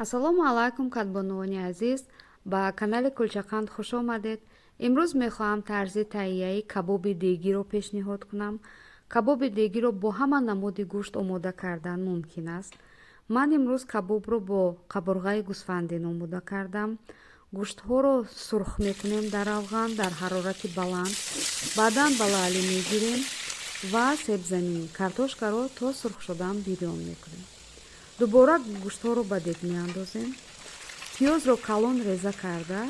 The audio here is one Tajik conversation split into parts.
ассалому алейкум кадбонони азиз, ба канали кулчақанд хуш омадед. имрӯз мехоҳам тарзи таҳияи кабоби дегиро пешниҳод кунам. кабоби дегиро бо ҳама намуди гӯшт омода кардан мумкин аст. ман имрӯз кабобро бо қабурғаи гӯсфандӣ номода кардам. гӯштҳоро сурх мекунем дар равған дар ҳарорати баланд, баъдан ба лаълӣ мегирем ва себзамини картошкаро то сурх шудан бирён мекунем. дубора гӯштҳоро ба дег меандозем. пиёзро калон реза карда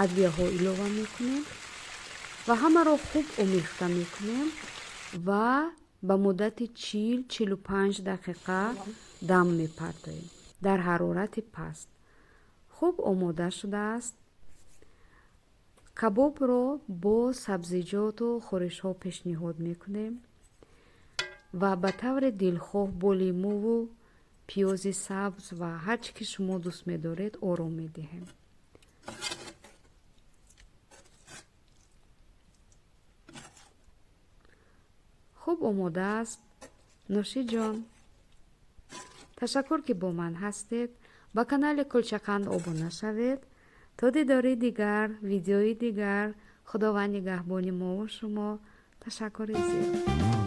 ادویه илова мекунем ва ҳамаро хуб омехта мекунем ва ба муддати 40-45 дақиқа дам мепартоем дар ҳарорати паст. хуб омода шудааст. кабобро бо сабзиҷоту хӯришҳо пешниҳод мекунем ва ба таври дилхоҳ бо лимӯву пиёзи сабз ва ҳар чӣ ки шумо дӯст медоред ором медиҳем. хуб омода аст. нӯшиҷон, ташаккур ки бо ман ҳастед. ба канали кулчақанд обуна шавед. то дидори дигар, видеои дигар. худованд нигаҳбони мо ва шумо. ташаккури зиёд.